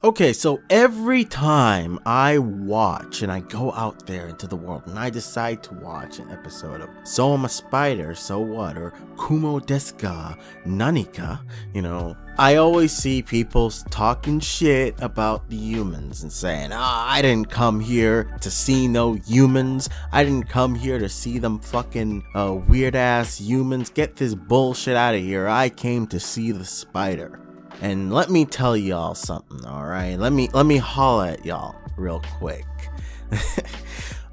Okay, so every time I watch and I go out there into the world and I decide to watch an episode of So I'm a Spider, So What, or Kumo desu ka, Nanika, I always see people talking shit about the humans and saying, I didn't come here to see no humans. I didn't come here to see them fucking weird ass humans. Get this bullshit out of here. I came to see the spider. And let me tell y'all something, all right? Let me holler at y'all real quick.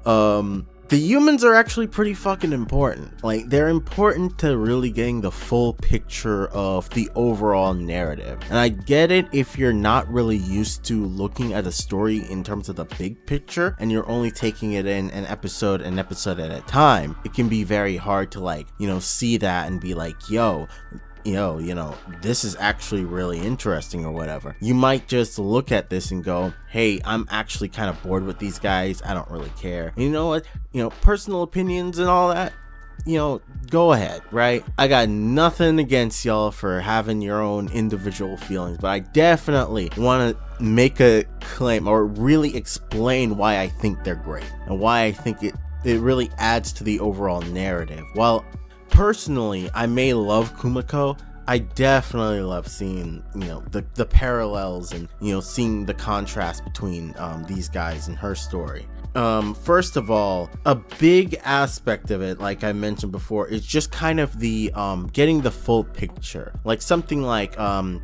The humans are actually pretty fucking important. Like, they're important to really getting the full picture of the overall narrative. And I get it if you're not really used to looking at a story in terms of the big picture and you're only taking it in an episode at a time. It can be very hard to see that and be like, yo, this is actually really interesting or whatever. You might just look at this and go, hey, I'm actually kind of bored with these guys. I don't really care. And you know what? Personal opinions and all that, go ahead, right? I got nothing against y'all for having your own individual feelings, but I definitely want to make a claim or really explain why I think they're great and why I think it really adds to the overall narrative. While personally, I may love Kumoko, I definitely love seeing, the parallels and, seeing the contrast between these guys and her story. First of all, a big aspect of it, like I mentioned before, is just kind of the getting the full picture. Like something like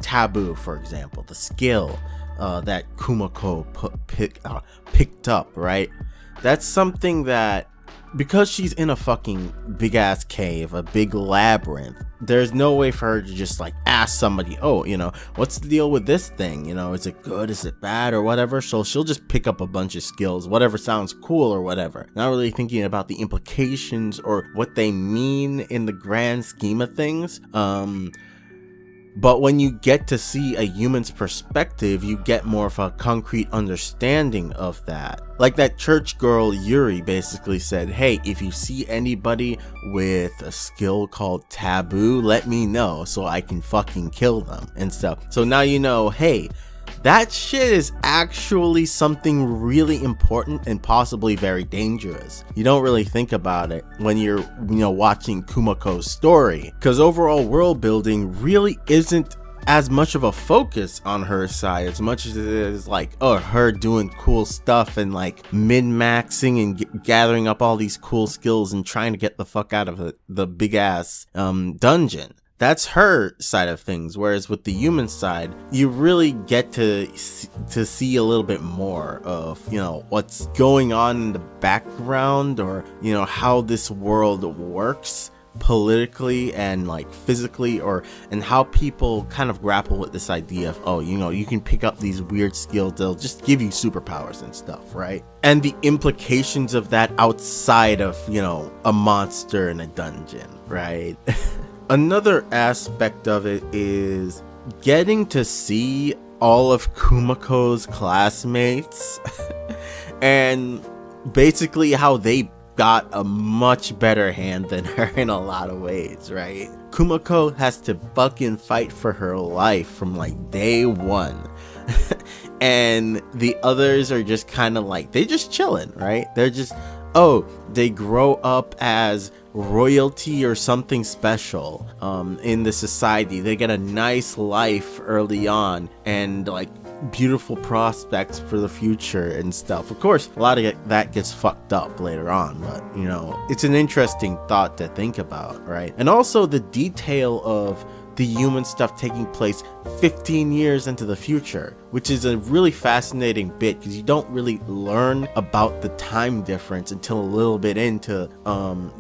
Taboo, for example, the skill that Kumoko picked up, right? That's something that, because she's in a fucking big ass cave, a big labyrinth, there's no way for her to just ask somebody, what's the deal with this thing? Is it good? Is it bad? Or whatever. So she'll just pick up a bunch of skills, whatever sounds cool or whatever. Not really thinking about the implications or what they mean in the grand scheme of things. But when you get to see a human's perspective, you get more of a concrete understanding of that. Like that church girl Yuri basically said, hey, if you see anybody with a skill called Taboo, let me know so I can fucking kill them and stuff. So now hey, that shit is actually something really important and possibly very dangerous. You don't really think about it when you're, watching Kumoko's story, because overall world building really isn't as much of a focus on her side as much as it is her doing cool stuff and min-maxing and gathering up all these cool skills and trying to get the fuck out of the big ass dungeon. That's her side of things, whereas with the human side, you really get to see a little bit more of, what's going on in the background, or, how this world works politically and physically, and how people kind of grapple with this idea of, you can pick up these weird skills, they'll just give you superpowers and stuff, right? And the implications of that outside of, a monster in a dungeon, right? Another aspect of it is getting to see all of Kumoko's classmates and basically how they got a much better hand than her in a lot of ways, right? Kumoko has to fucking fight for her life from day one. And the others are just kind of they just chilling, right? They're just, they grow up as royalty or something special in the society. They get a nice life early on and beautiful prospects for the future and stuff. Of course, a lot of that gets fucked up later on, but it's an interesting thought to think about, right? And also the detail of the human stuff taking place 15 years into the future, which is a really fascinating bit because you don't really learn about the time difference until a little bit into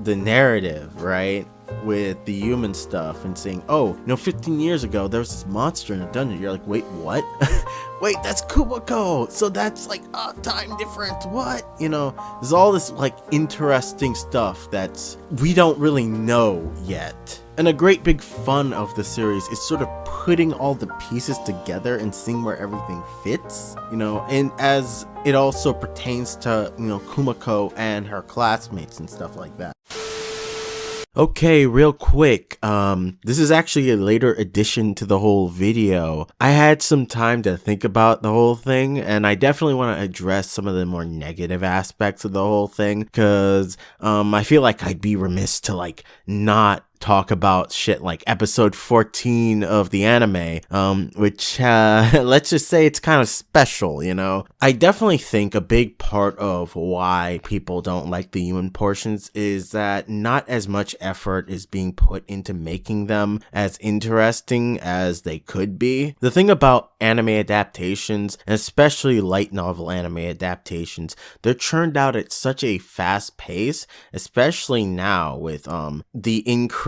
the narrative, right? With the human stuff and saying, 15 years ago there was this monster in a dungeon. You're like, wait, what? Wait, that's Kumoko, so that's time difference, what? There's all this interesting stuff that's we don't really know yet. And a great big fun of the series is sort of putting all the pieces together and seeing where everything fits, and as it also pertains to, Kumoko and her classmates and stuff like that. Okay, real quick, this is actually a later addition to the whole video. I had some time to think about the whole thing, and I definitely want to address some of the more negative aspects of the whole thing, because, I feel like I'd be remiss to, like, not talk about shit like episode 14 of the anime, which, let's just say it's kind of special, you know? I definitely think a big part of why people don't like the human portions is that not as much effort is being put into making them as interesting as they could be. The thing about anime adaptations, and especially light novel anime adaptations, they're churned out at such a fast pace, especially now with, the increase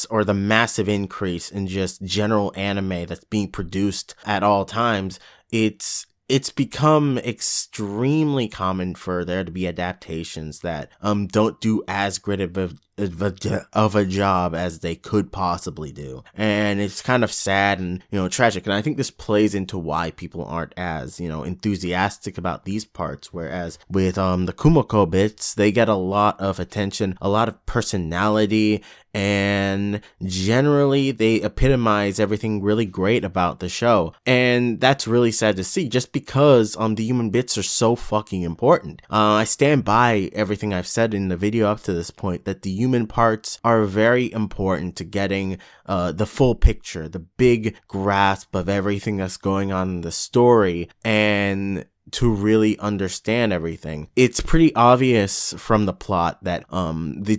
or the massive increase in just general anime that's being produced at all times. It's become extremely common for there to be adaptations that don't do as great of a job as they could possibly do, and it's kind of sad and, you know, tragic. And I think this plays into why people aren't as, you know, enthusiastic about these parts, whereas with the Kumoko bits, they get a lot of attention, a lot of personality, and generally they epitomize everything really great about the show. And that's really sad to see, just because the human bits are so fucking important. I stand by everything I've said in the video up to this point, that the human parts are very important to getting the full picture, the big grasp of everything that's going on in the story, and to really understand everything. It's pretty obvious from the plot that the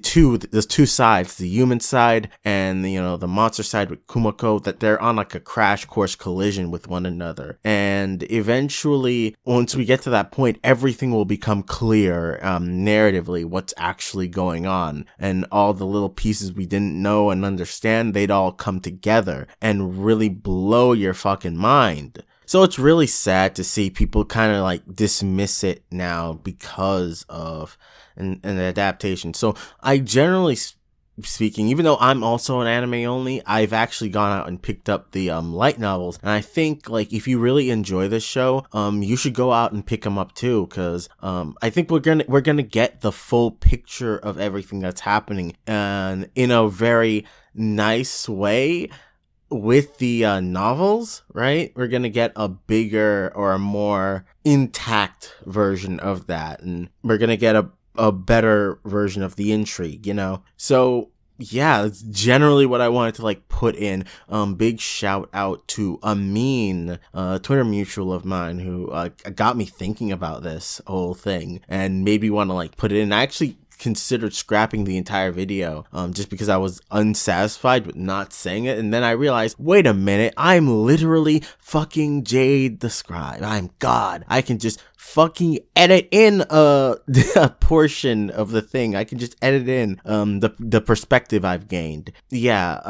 two sides, the human side and the, you know, the monster side with Kumoko, that they're on like a crash course collision with one another. And eventually, once we get to that point, everything will become clear narratively, what's actually going on, and all the little pieces we didn't know and understand, they'd all come together and really blow your fucking mind. So it's really sad to see people kind of like dismiss it now because of an adaptation. So I generally speaking, even though I'm also an anime only, I've actually gone out and picked up the light novels, and I think, like, if you really enjoy this show, you should go out and pick them up too, because I think we're gonna get the full picture of everything that's happening, and in a very nice way. With the novels, right, we're gonna get a bigger or a more intact version of that, and we're gonna get a better version of the intrigue, you know? So yeah, that's generally what I wanted to like put in. Big shout out to Amin, Twitter mutual of mine, who got me thinking about this whole thing and made me want to like put it in. I actually considered scrapping the entire video just because I was unsatisfied with not saying it, and then I realized, wait a minute, I'm literally fucking Jade the Scribe. I'm God. I can just fucking edit in a portion of the thing. I can just edit in the perspective I've gained. Yeah,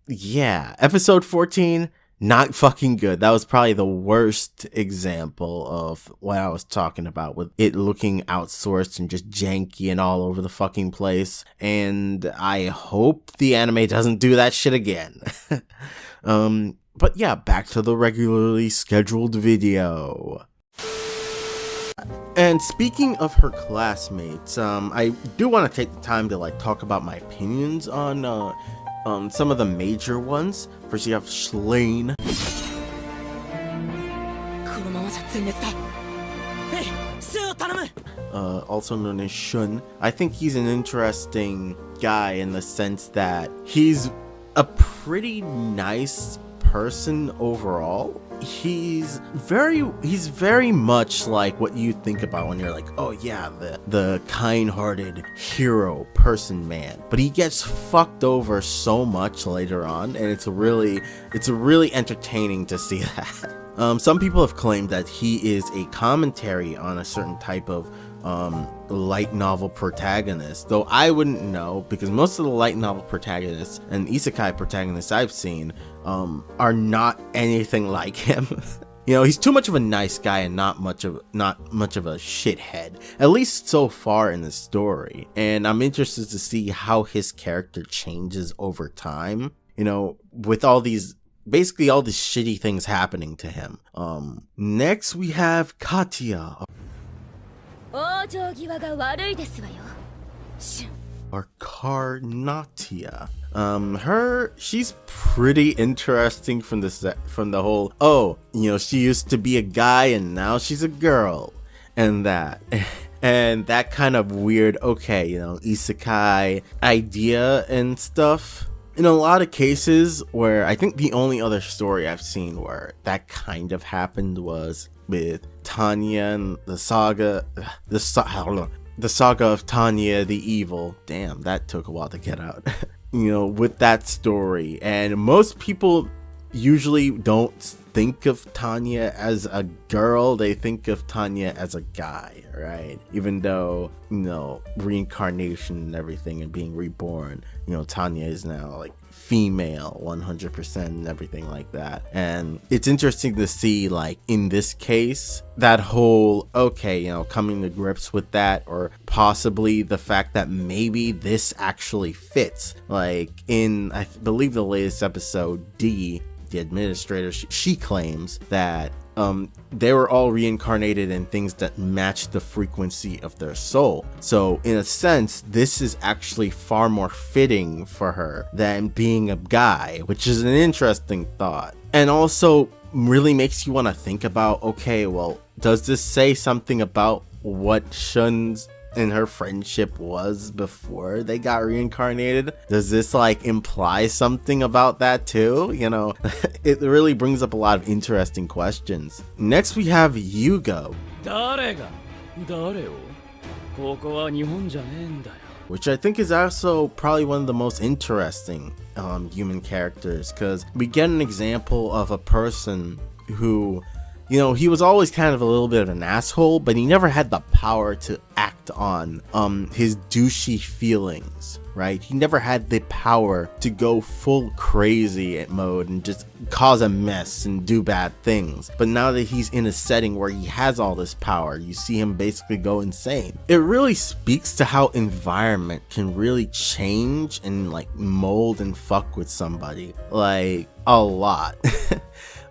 yeah, episode 14, not fucking good. That was probably the worst example of what I was talking about, with it looking outsourced and just janky and all over the fucking place. And I hope the anime doesn't do that shit again. But yeah, back to the regularly scheduled video. And speaking of her classmates, I do want to take the time to like talk about my opinions on some of the major ones. First, you have Schlain. Also known as Shun. I think he's an interesting guy in the sense that he's a pretty nice person overall. He's very much like what you think about when you're like, oh yeah, the kind-hearted hero person man. But he gets fucked over so much later on, and it's really entertaining to see that. Some people have claimed that he is a commentary on a certain type of light novel protagonist, though I wouldn't know, because most of the light novel protagonists and isekai protagonists I've seen are not anything like him. You know, he's too much of a nice guy and not much of a shithead, at least so far in the story. And I'm interested to see how his character changes over time, you know, with all these basically all these shitty things happening to him. Next we have Katya. or Carnatia. She's pretty interesting from the whole, oh, you know, she used to be a guy and now she's a girl, and that. And that kind of weird, okay, you know, isekai idea and stuff. In a lot of cases where I think the only other story I've seen where that kind of happened was with Tanya and the saga of Tanya the Evil. Damn, that took a while to get out. You know, with that story. And most people usually don't think of Tanya as a girl, they think of Tanya as a guy, right? Even though, you know, reincarnation and everything and being reborn, you know, Tanya is now like female 100% and everything like that. And it's interesting to see, like, in this case, that whole, okay, you know, coming to grips with that, or possibly the fact that maybe this actually fits. Like in, I believe, the latest episode, D, the administrator, she claims that they were all reincarnated in things that match the frequency of their soul. So in a sense, this is actually far more fitting for her than being a guy, which is an interesting thought. And also really makes you want to think about, okay, well, does this say something about what Shun's and her friendship was before they got reincarnated? Does this like imply something about that too? You know, it really brings up a lot of interesting questions. Next we have Yugo, which I think is also probably one of the most interesting human characters, because we get an example of a person who, you know, he was always kind of a little bit of an asshole, but he never had the power to act on his douchey feelings, right? He never had the power to go full crazy mode and just cause a mess and do bad things. But now that he's in a setting where he has all this power, you see him basically go insane. It really speaks to how environment can really change and like mold and fuck with somebody, like a lot.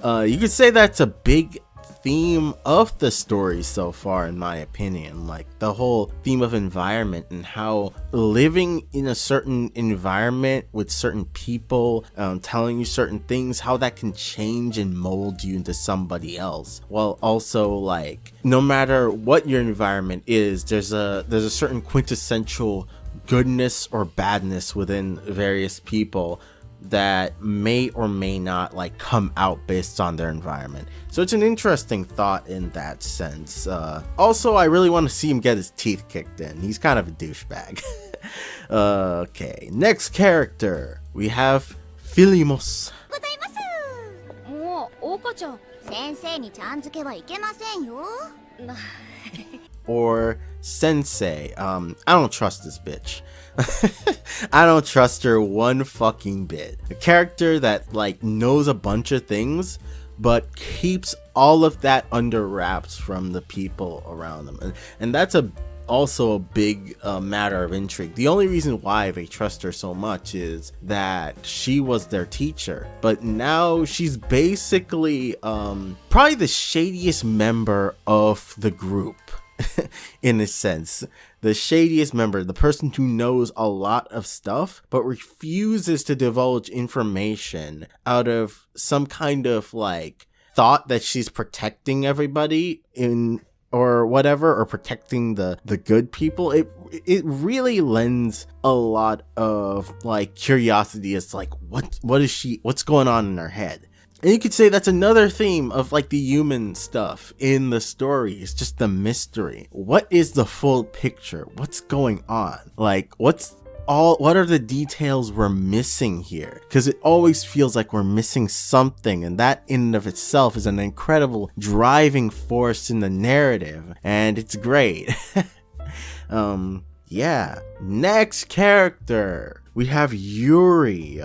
You could say that's a big theme of the story so far, in my opinion, like the whole theme of environment and how living in a certain environment with certain people telling you certain things, how that can change and mold you into somebody else. While also, like, no matter what your environment is, there's a certain quintessential goodness or badness within various people that may or may not like come out based on their environment. So it's an interesting thought in that sense. Also, I really want to see him get his teeth kicked in. He's kind of a douchebag. Okay, next character we have Philimos, or Sensei. I don't trust this bitch. I don't trust her one fucking bit. A character that like knows a bunch of things but keeps all of that under wraps from the people around them, and that's also a big matter of intrigue. The only reason why they trust her so much is that she was their teacher, but now she's basically probably the shadiest member of the group. In a sense, the shadiest member, the person who knows a lot of stuff but refuses to divulge information out of some kind of like thought that she's protecting everybody in or whatever, or protecting the good people. It really lends a lot of like curiosity as to like what's going on in her head. And you could say that's another theme of like the human stuff in the story. It's just the mystery. What is the full picture? What's going on? Like, what are the details we're missing here? Because it always feels like we're missing something, and that in and of itself is an incredible driving force in the narrative, and it's great. Yeah. Next character, we have Yuri.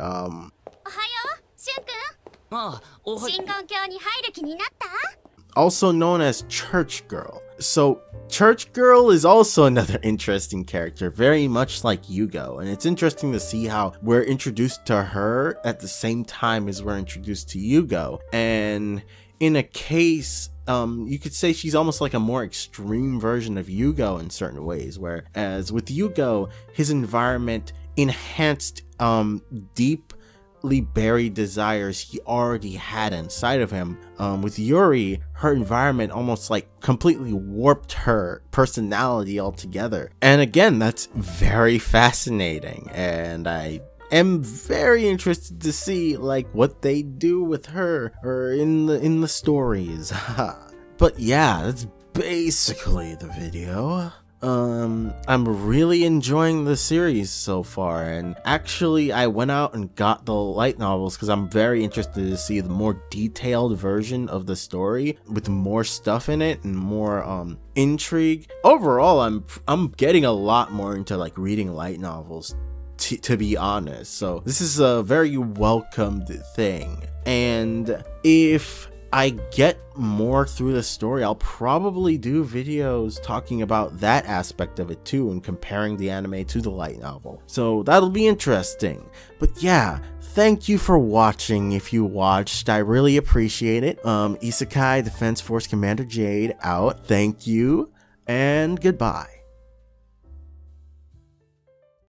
Also known as Church Girl. So Church Girl is also another interesting character, very much like Yugo, and it's interesting to see how we're introduced to her at the same time as we're introduced to Yugo. And in a case you could say she's almost like a more extreme version of Yugo in certain ways, whereas with Yugo, his environment enhanced deeply buried desires he already had inside of him. With Yuri, her environment almost like completely warped her personality altogether. And again, that's very fascinating, and I am very interested to see like what they do with her or in the stories. But yeah, that's basically the video. I'm really enjoying the series so far, and actually I went out and got the light novels because I'm very interested to see the more detailed version of the story with more stuff in it and more intrigue. Overall, I'm getting a lot more into like reading light novels, to be honest, so this is a very welcomed thing. And if I get more through the story, I'll probably do videos talking about that aspect of it too, and comparing the anime to the light novel, so that'll be interesting. But yeah, thank you for watching. If you watched, I really appreciate it. Isekai Defense Force Commander Jade out. Thank you and goodbye.